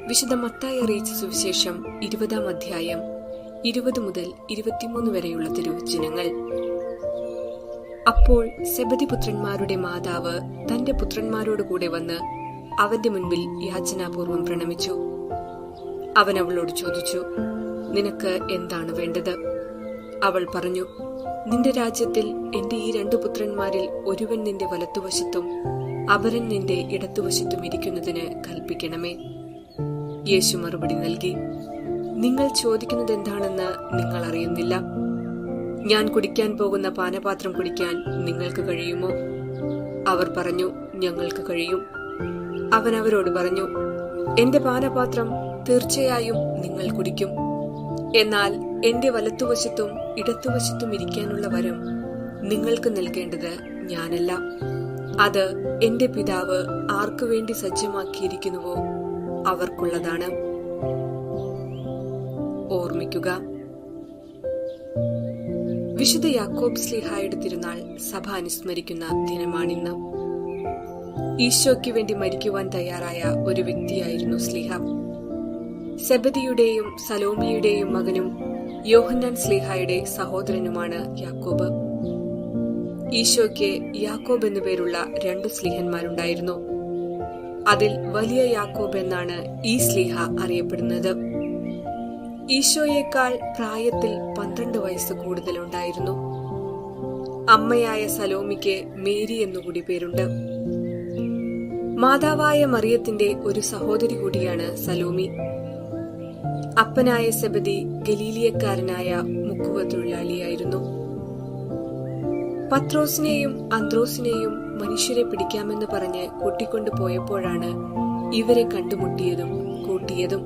വിശുദ്ധ മത്തായി അറിയിച്ച സുവിശേഷം 20-ാം അധ്യായം 20 മുതൽ 23 വരെയുള്ള തിരുവചനങ്ങൾ. അപ്പോൾ സെബദി പുത്രന്മാരുടെ മാതാവ് തന്റെ പുത്രന്മാരോടുകൂടെ വന്ന് അവന്റെ മുൻപിൽ യാചനാപൂർവം പ്രണമിച്ചു. അവൻ അവളോട് ചോദിച്ചു, നിനക്ക് എന്താണ് വേണ്ടത്? അവൾ പറഞ്ഞു, നിന്റെ രാജ്യത്തിൽ എന്റെ ഈ 2 പുത്രന്മാരിൽ ഒരുവൻ നിന്റെ വലത്തുവശത്തും അപരൻ നിന്റെ ഇടത്തുവശത്തും ഇരിക്കുന്നതിന് കൽപ്പിക്കണമേ. യേശു മറുപടി നൽകി, നിങ്ങൾ ചോദിക്കുന്നത് എന്താണെന്ന് നിങ്ങൾ അറിയുന്നില്ല. ഞാൻ കുടിക്കാൻ പോകുന്ന പാനപാത്രം കുടിക്കാൻ നിങ്ങൾക്ക് കഴിയുമോ? അവർ പറഞ്ഞു, ഞങ്ങൾക്ക് കഴിയും. അവൻ അവരോട് പറഞ്ഞു, എന്റെ പാനപാത്രം തീർച്ചയായും നിങ്ങൾ കുടിക്കും. എന്നാൽ എന്റെ വലത്തുവശത്തും ഇടത്തുവശത്തും ഇരിക്കാനുള്ള വരം നിങ്ങൾക്ക് നൽകേണ്ടത് ഞാനല്ല, അത് എന്റെ പിതാവ് ആർക്കു വേണ്ടി സജ്ജമാക്കിയിരിക്കുന്നുവോ അവർക്കുള്ളതാണ്. ഓർമ്മിക്കുക, വിശുദ്ധ യാക്കോബ് ശ്ലീഹായുടെ തിരുനാൾ സഭ അനുസ്മരിക്കുന്ന ദിനമാണിന്ന്. ഈശോയ്ക്ക് വേണ്ടി മരിക്കുവാൻ തയ്യാറായ ഒരു വ്യക്തിയായിരുന്നു ശ്ലീഹ. സെബദിയുടെയും സലോമിയുടെയും മകനും യോഹന്നാൻ ശ്ലീഹായുടെ സഹോദരനുമാണ് യാക്കോബ്. ഈശോയ്ക്ക് യാക്കോബ് എന്നു പേരുള്ള 2 ശ്ലീഹന്മാരുണ്ടായിരുന്നു. അതിൽ വലിയ യാക്കോബ് എന്നാണ് ഈ ശ്ലീഹ അറിയപ്പെടുന്നത്. ഈശോയേക്കാൾ പ്രായത്തിൽ 12 വയസ്സ് കൂടുതലുണ്ടായിരുന്നു. അമ്മയായ സലോമിക്ക് മേരി എന്നുകൂടി പേരുണ്ട്. മാതാവായ മറിയത്തിന്റെ ഒരു സഹോദരി കൂടിയാണ് സലോമി. അപ്പനായ സെബദി ഗലീലിയക്കാരനായ മുക്കുവ തൊഴിലാളിയായിരുന്നു. പത്രോസിനെയും അന്ത്രോസിനെയും മനുഷ്യരെ പിടിക്കാമെന്ന് പറഞ്ഞ് കൂട്ടിക്കൊണ്ടു പോയപ്പോഴാണ് ഇവരെ കണ്ടുമുട്ടിയതും കൂട്ടിയതും.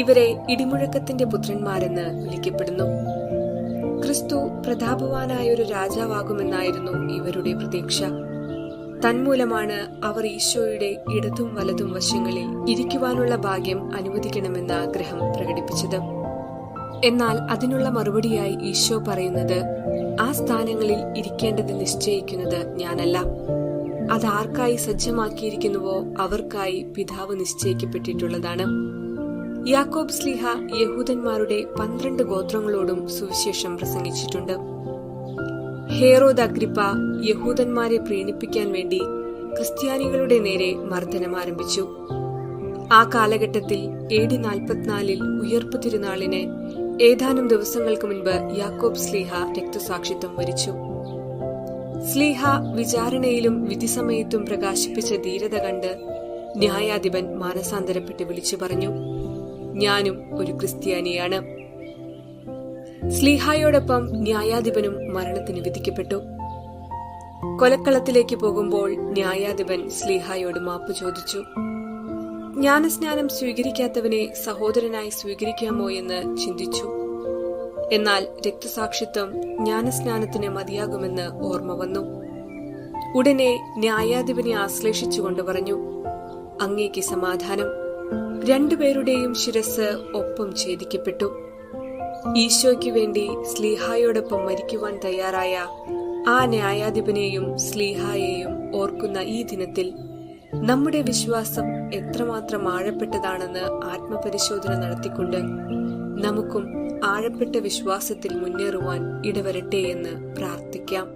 ഇവരെ ഇടിമുഴക്കത്തിന്റെ പുത്രന്മാരെന്ന് വിളിക്കപ്പെടുന്നു. ക്രിസ്തു പ്രതാപവാനായ ഒരു രാജാവാകുമെന്നായിരുന്നു ഇവരുടെ പ്രതീക്ഷ. തന്മൂലമാണ് അവർ ഈശോയുടെ ഇടതും വലതും വശങ്ങളിൽ ഇരിക്കുവാനുള്ള ഭാഗ്യം അനുവദിക്കണമെന്ന ആഗ്രഹം പ്രകടിപ്പിച്ചത്. എന്നാൽ അതിനുള്ള മറുപടിയായി ഈശോ പറയുന്നത്, ആ സ്ഥാനങ്ങളിൽ ഇരിക്കേണ്ടത് നിശ്ചയിക്കുന്നത് ഞാനല്ല, അതാർക്കായി സജ്ജമാക്കിയിരിക്കുന്നുവോ അവർക്കായി പിതാവ് നിശ്ചയിക്കപ്പെട്ടിട്ടുള്ളതാണ്. യാക്കോബ് ശ്ലീഹ യഹൂദന്മാരുടെ 12 ഗോത്രങ്ങളോടും സുവിശേഷം പ്രസംഗിച്ചിട്ടുണ്ട്. ഹേറോദ് അഗ്രിപ്പ യഹൂദന്മാരെ പ്രീണിപ്പിക്കാൻ വേണ്ടി ക്രിസ്ത്യാനികളുടെ നേരെ മർദ്ദനം ആരംഭിച്ചു. ആ കാലഘട്ടത്തിൽ AD 44 ഉയർപ്പ് തിരുനാളിന് ഏതാനും ദിവസങ്ങൾക്ക് മുൻപ് യാക്കോബ് ശ്ലീഹ രക്തസാക്ഷിത്വം വരിച്ചു. ശ്ലീഹ വിചാരണയിലും വിധിസമയത്തും പ്രകാശിപ്പിച്ച ധീരത കണ്ട് ന്യായാധിപൻ മാനസാന്തരപ്പെട്ട് വിളിച്ചു പറഞ്ഞു, ഞാനും ഒരു ക്രിസ്ത്യാനിയാണ്. ശ്ലീഹായോടൊപ്പം ന്യായാധിപനും മരണത്തിന് വിധിക്കപ്പെട്ടു. കൊലക്കളത്തിലേക്ക് പോകുമ്പോൾ ന്യായാധിപൻ ശ്ലീഹായോട് മാപ്പ് ചോദിച്ചു. ജ്ഞാനസ്നാനം സ്വീകരിക്കാത്തവനെ സഹോദരനായി സ്വീകരിക്കാമോ എന്ന് ചിന്തിച്ചു. എന്നാൽ രക്തസാക്ഷിത്വം ജ്ഞാനസ്നാനത്തിന് മതിയാകുമെന്ന് ഓർമ്മ വന്നു. ഉടനെ ന്യായാധിപനെ ആശ്ലേഷിച്ചുകൊണ്ട് പറഞ്ഞു, അങ്ങേക്ക് സമാധാനം. 2 പേരുടെയും ശിരസ് ഒപ്പം ഛേദിക്കപ്പെട്ടു. ഈശോയ്ക്ക് വേണ്ടി ശ്ലീഹായോടൊപ്പം മരിക്കുവാൻ തയ്യാറായ ആ ന്യായാധിപനെയും ശ്ലീഹായെയും ഓർക്കുന്ന ഈ ദിനത്തിൽ നമ്മുടെ വിശ്വാസം എത്രമാത്രം ആഴപ്പെട്ടതാണെന്ന് ആത്മപരിശോധന നടത്തിക്കൊണ്ട് നമുക്കും ആഴപ്പെട്ട വിശ്വാസത്തിൽ മുന്നേറുവാൻ ഇടവരട്ടെ എന്ന് പ്രാർത്ഥിക്കാം.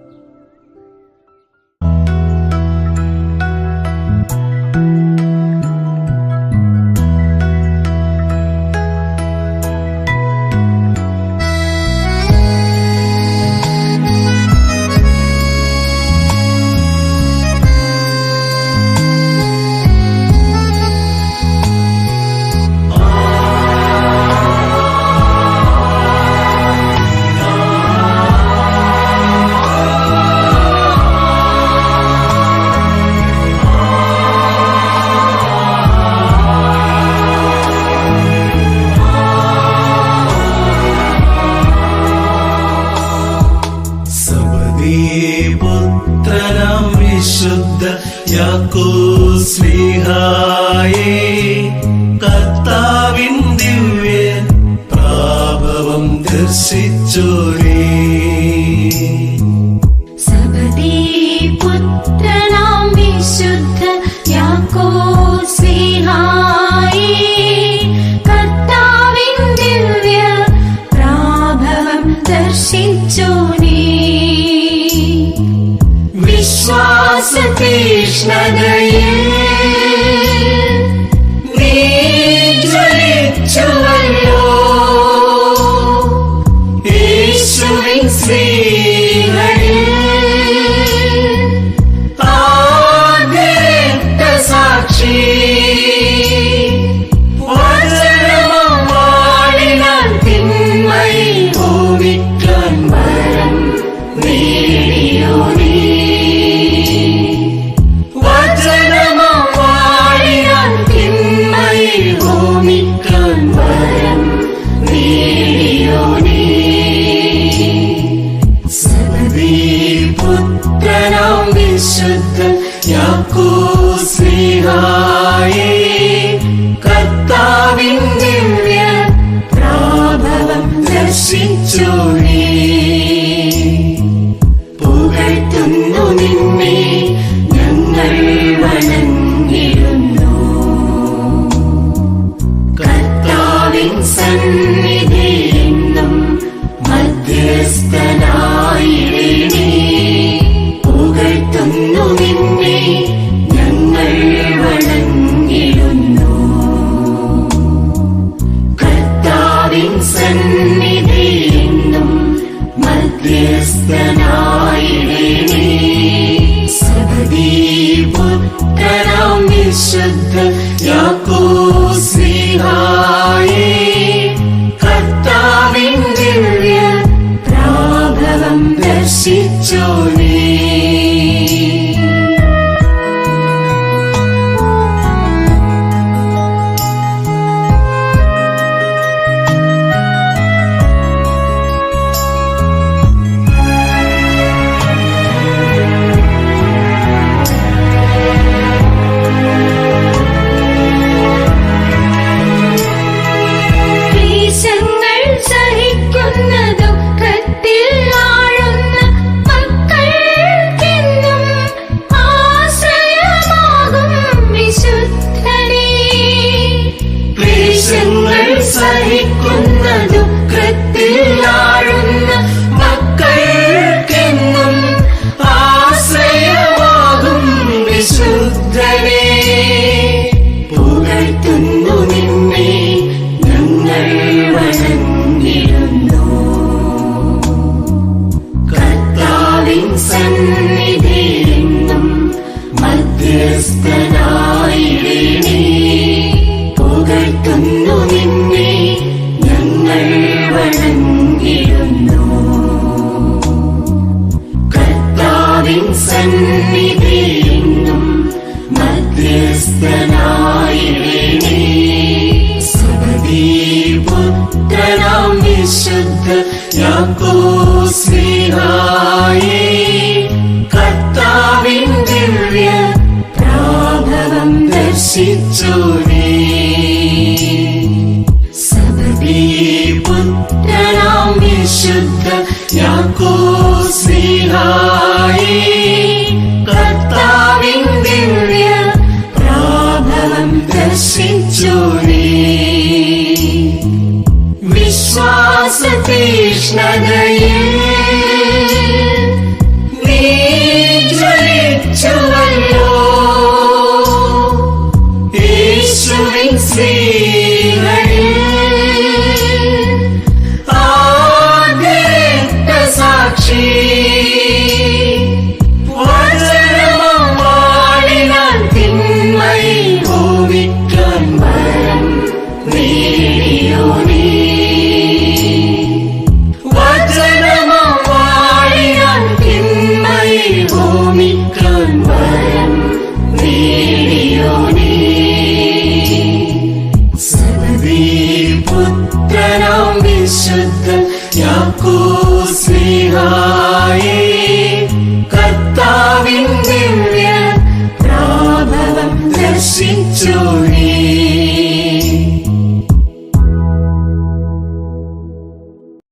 യാക്കോസ്ലീഹായേ, കർത്താവിൻ ദിവ്യ പ്രാഭവം ദർശിച്ചോനേ. സഹിക്കുന്ന ദുഃഖത്തിൽ ആഴുന്ന മക്കൾക്കെന്നും ആശ്രയമാകും വിശുദ്ധനേ. പുകഴ്ത്തുന്നു നിന്നെ ഞങ്ങൾ വണങ്ങിടുന്നു. കർത്താവിൻ സന്നിധിയെന്നും മധ്യസ്ഥനായിടണേ. പുകഴ്ത്തുന്നു നിന്നെ ഞങ്ങൾ വണങ്ങിടുന്നു. കർത്താവിൻ സന്നിധിയെന്നും മധ്യസ്ഥനായിടണേ. സബദീപുത്രനാം വിശുദ്ധ യാക്കോസ്ലീഹായേ, കർത്താവിൻ ദിവ്യ പ്രാഭവം ദർശിച്ചോനേ. സബദീപുത്രനാം വിശുദ്ധ യാക്കോസ്ലീഹായേ, കർത്താവിൻ ദിവ്യ പ്രാഭവം ദർശിച്ചോനേ. വിശ്വാസതീക്ഷ്ണതയിൽ നീ ജ്വലിച്ചുവല്ലോ. യേശുവിൻ സ്നേഹത്തിൽ ആദ്യരക്ത സാക്ഷി. വചനമാളിനാൽ തിന്മയിൽ ഭൂമിക്കാൻ വരം നേടിയോനേ. വചനമാളിനാൽ തിന്മയിൽ ഭൂമിക്കാൻ വരം നേടിയോനേ. സബദീപുത്രനാം വിശുദ്ധ യാക്കോസ്ലീഹായേ,